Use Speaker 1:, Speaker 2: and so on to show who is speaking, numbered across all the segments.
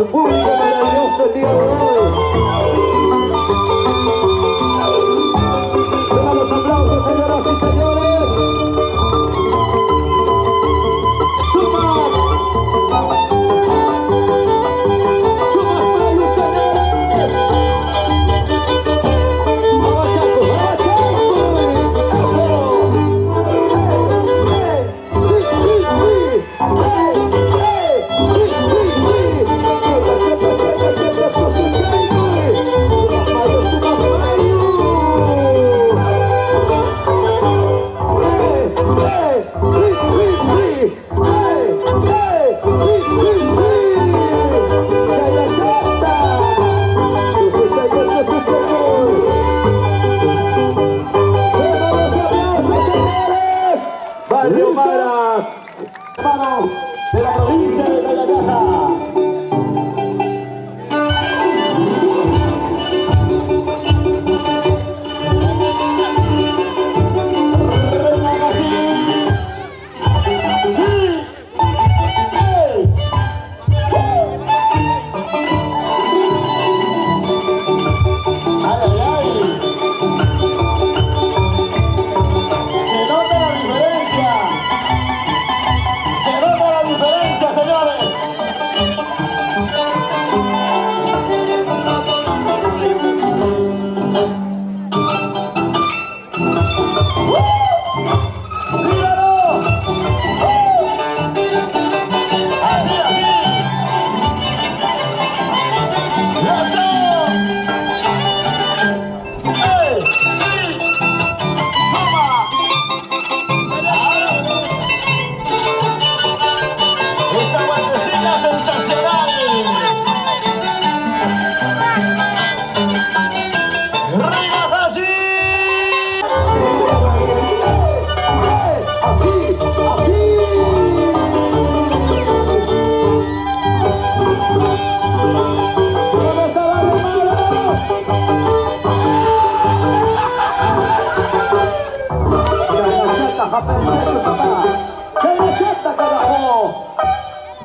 Speaker 1: su público maravilloso el día de hoy. Vengan los aplausos, señoras y señores. ¡Suma! ¡Suma, Mayu, señores! ¡Abachaco, abachaco! ¡Eso! ¡Sí, sí, sí! Barrio Maras, manos de la provincia de Cayacaja.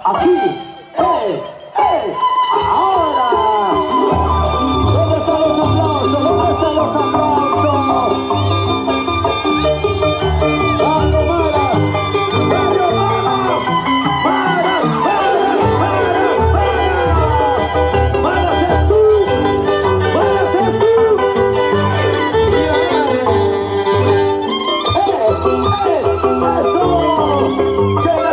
Speaker 1: Aquí, ahora. ¿Dónde están los aplausos? ¿Dónde están los aplausos? Barrio Maras, Barrio Maras, Maras, Maras, Maras, Maras. Maras es tú, Maras es tú. Eso. Llega,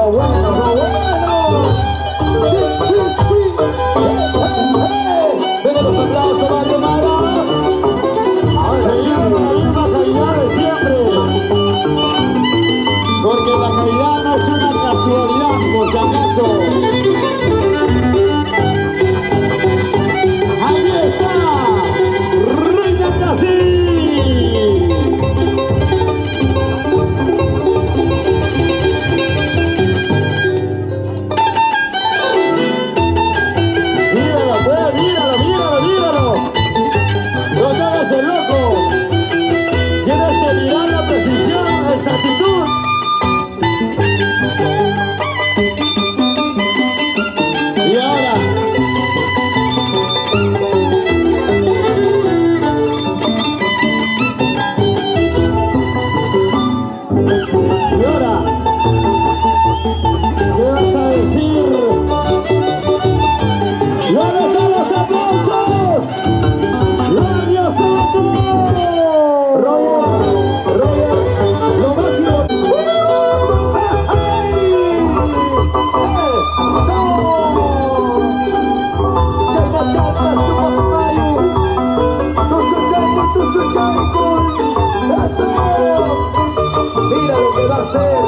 Speaker 1: lo bueno, lo bueno. Sí, sí, sí. Venga los aplausos, Mario Maras. Ahora
Speaker 2: Seguimos con la misma calidad de siempre. Porque la calidad no es una casualidad, por si acaso. Ahí está, Reina Brasil. Míralo, pues, míralo, míralo, míralo. No te hagas el loco. Tienes que mirar la precisión, la exactitud. Y ahora. Y ahora. ¿Qué vas a decir? ¡Y ahora están los aplausos! ¡Gloria Santos!
Speaker 1: Roger, lo máximo. Mira lo que va a hacer.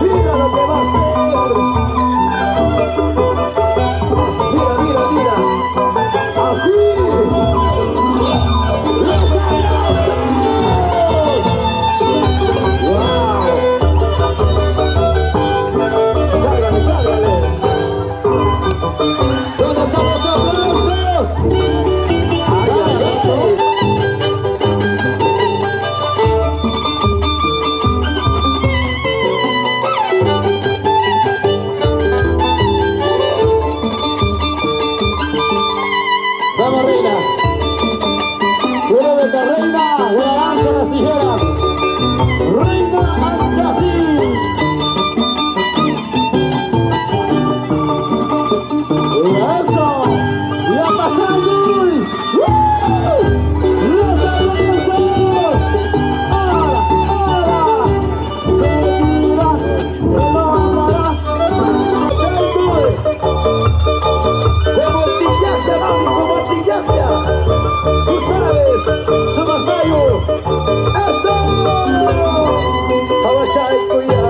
Speaker 1: Mira lo que va a hacer. Mira, mira, mira. Así. ¡Los aplausos! ¡Wow! ¡Cárgale, cárgale! ¿Dónde están los aplausos? ¡Ay, ay, ay!
Speaker 2: Vamos, Reina. Muévete, Reina, de la danza de las tijeras. Reina Brasil. Eso. La pasando. Los aplausos. Ahora, ahora. Me dirás, me lo hablarás.
Speaker 1: Como artillaje, mami, como artillaje. Tú sabes, somos mayo. ¡Eso! Abachaico ya.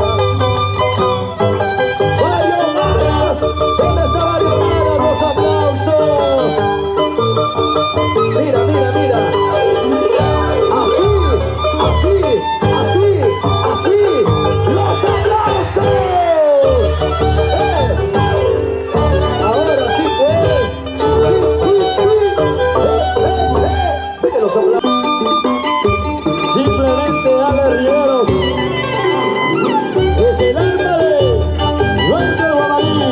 Speaker 1: Mario Maras. ¿Dónde está Mario Maras? Los aplausos. Mira, mira, mira. Así, así, así, así. Los aplausos. Ahora sí pues. Sí, sí, sí. Venga los aplausos.
Speaker 2: Simplemente dale Riveros. Es el alma de Walter Guamalí.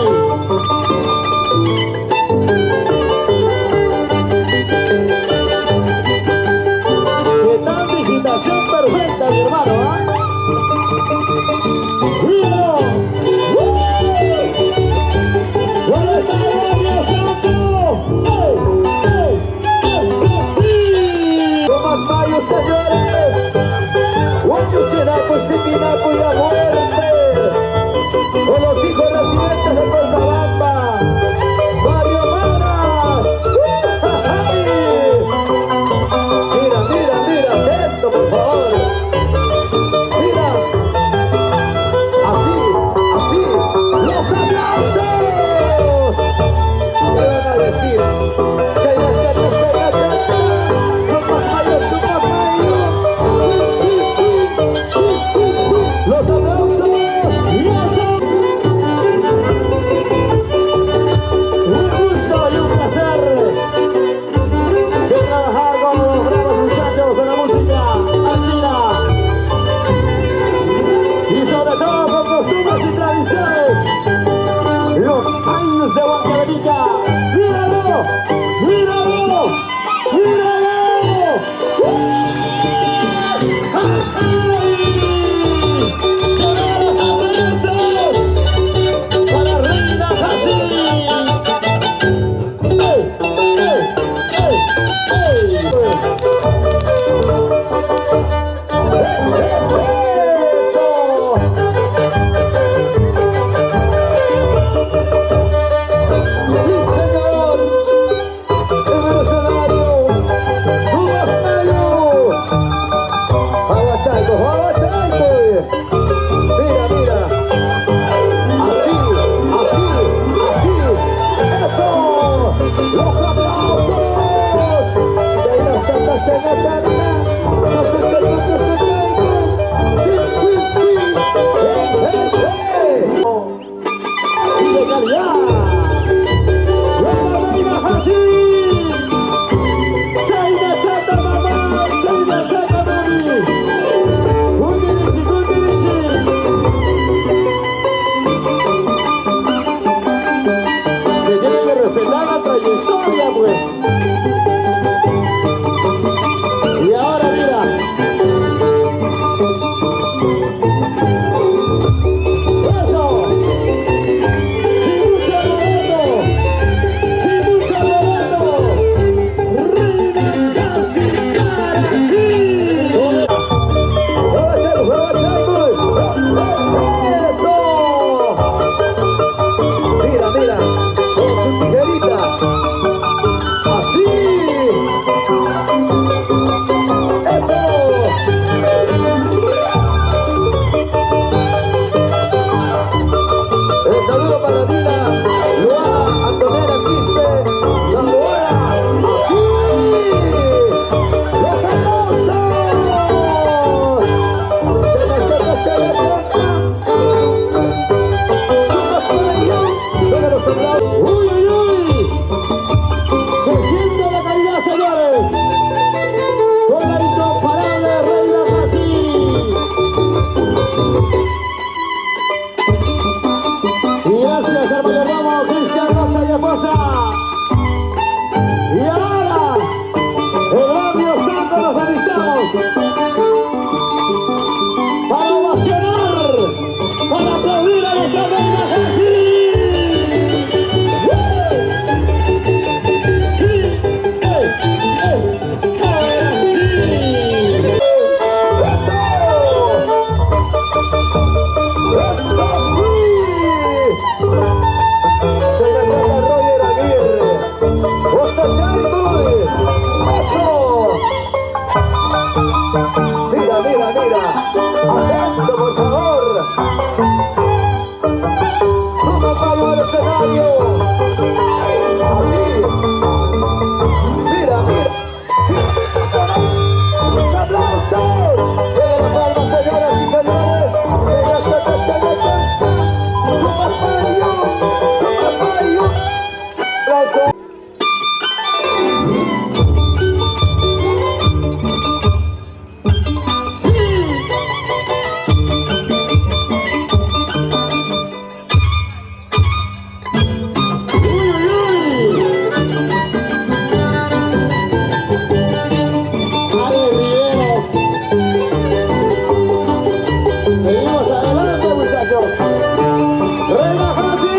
Speaker 2: Que tal digitación perfecta, mi hermano, ¿ah? ¡Míralo! ¿Dónde está Gloria Santos? ¡Ey! ¡Ey! ¡Eso sí!
Speaker 1: Tomás Mayo, señores. Guayo, Chenaco y Siquinaco y la muerte. Con los hijos residentes de Cochabamba. Mario Maras. Mira, mira, mira. Atento, por favor. Mira. Así, así. Los aplausos. ¿Qué van a decir? Chaya, chaya, chaya, chaya. Somos Mayo, somos Mayo. Sí, sí, sí, sí, sí, sí. Los aplausos.
Speaker 2: ¡Y eso! Un gusto y un placer de trabajar con los bravos muchachos de la música andina y sobre todo con costumbres y tradiciones. Los años de Huancavelica. ¡Míralo! ¡Míralo! ¡Míralo! ¡Ay! ¡Que los aplausos para Reina Brasil! ¡Ey! ¡Ey! ¡Ey! ¡Ey!
Speaker 1: ¡Eso!
Speaker 2: ya. ¡La reina Hassi! ¡Chaina chata mamá! ¡Chaina chata mami! ¡Kundirichi, kundirichi! Se tiene que respetar la trayectoria, pues. Y ahora mira. ¡Eso! ¡Sin mucho alboroto! ¡Sin mucho alboroto! ¡Reina Hassi para aquí!
Speaker 1: ¡Eso! Mira, mira, con su tijerita. Así. Eso. El saludo para Dina, Loa, Antonella Quispe, la Loa. Así. Los aplausos. Chaca, chaca, chaca, chaca. Sobre los aplausos.
Speaker 2: ¡Uy, uy, uy! Se siente la calidad, señores. Con la incomparable reina Hassi. Y gracias al mayordomo Cristian Rosa y esposa. Y ahora, el barrio Santo nos alistamos para ovacionar, para aplaudir a nuestra reina Hassi.
Speaker 1: Mira, mira, mira. Atento, por favor. Suma Mario al escenario. Así. Mira, mira. Sí. Los aplausos. Pero las palmas, señoras y señores. Suma Mario. Suma Mario. Aplausos.
Speaker 2: Seguimos adelante, muchachos. Reina Hassi,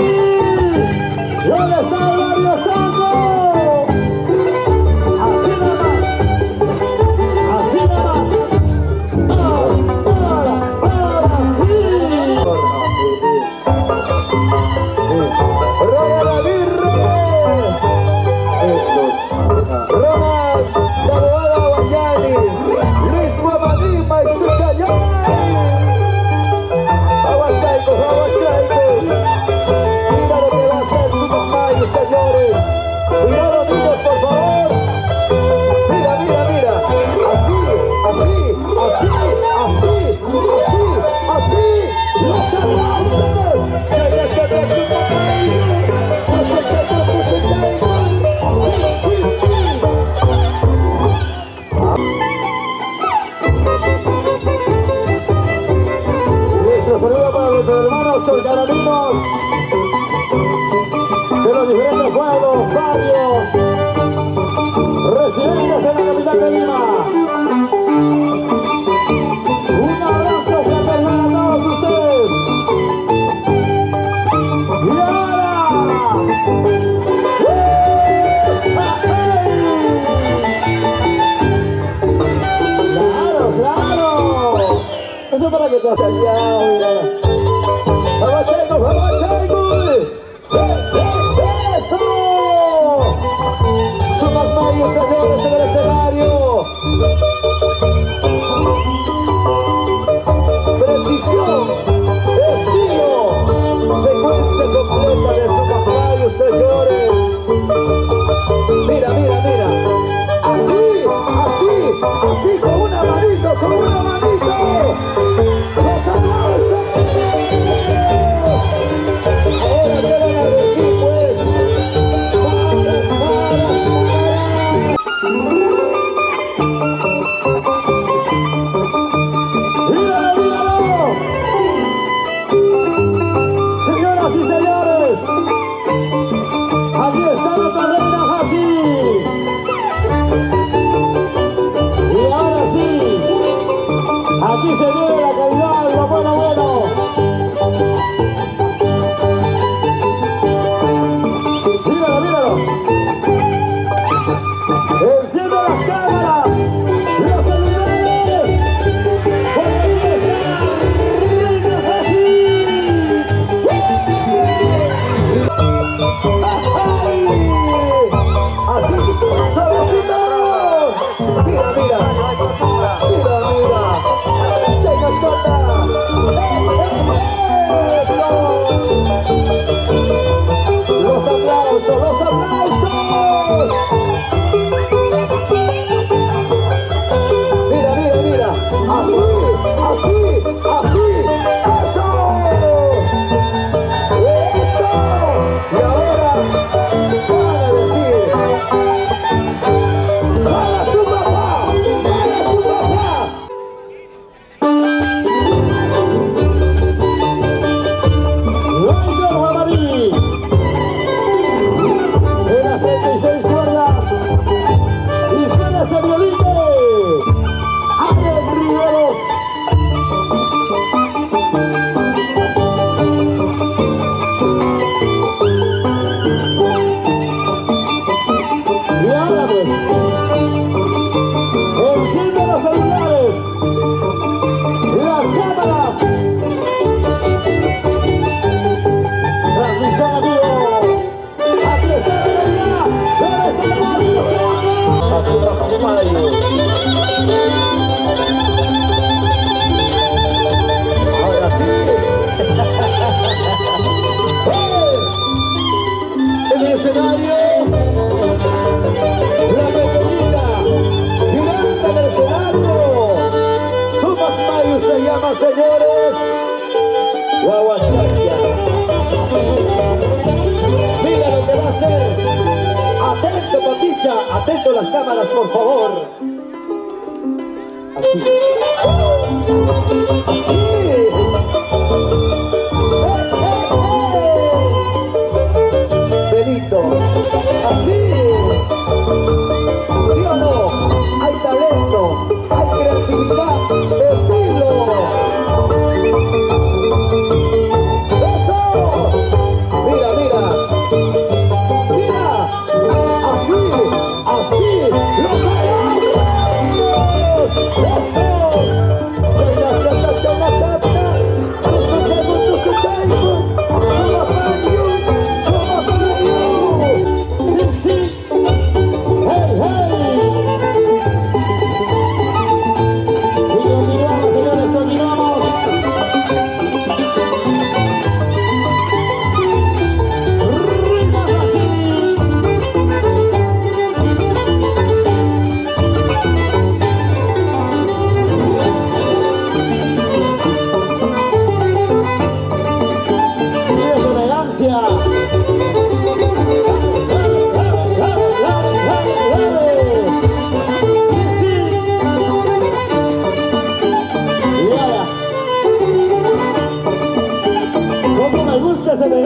Speaker 2: ¿dónde está el barrio Santo? Así nada más. Así nada más. Ahora sí.
Speaker 1: Roland Aguirre. Ronald Taboada Guayani. Luis Guamanima y su Chayay. Aguachaicos, aguachaicos. Mira lo que va a hacer su mamá y señores. Cuidado, niños, por favor. Mira, mira, mira. Así, así, así, así, así, así. Los aplausos. Chaca, chaca, su mamá. Chaca, chaca, su Chayay. Sí, sí, sí.
Speaker 2: Nuestro saludo para nuestros hermanos torcarolinos de los diferentes pueblos, barrios, residentes en la capital de Lima. Un abrazo fraternal a todos ustedes. Y ahora, ¡claro, claro! Eso para que te
Speaker 1: Aguachaicos, aguachaicos.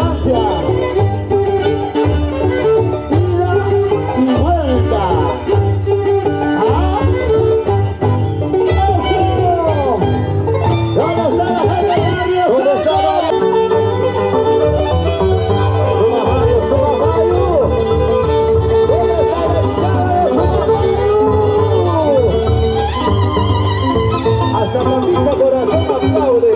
Speaker 2: distancia. Ida y vuelta. ¡Ah! ¡Eso! ¿Dónde está la gente de Barrio
Speaker 1: ¿Dónde está
Speaker 2: Santo?
Speaker 1: Sumabayo, Sumabayo? ¿Dónde está la hinchada de Sumabayo? Hasta Papicha Corazón aplaude.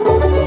Speaker 1: Thank you.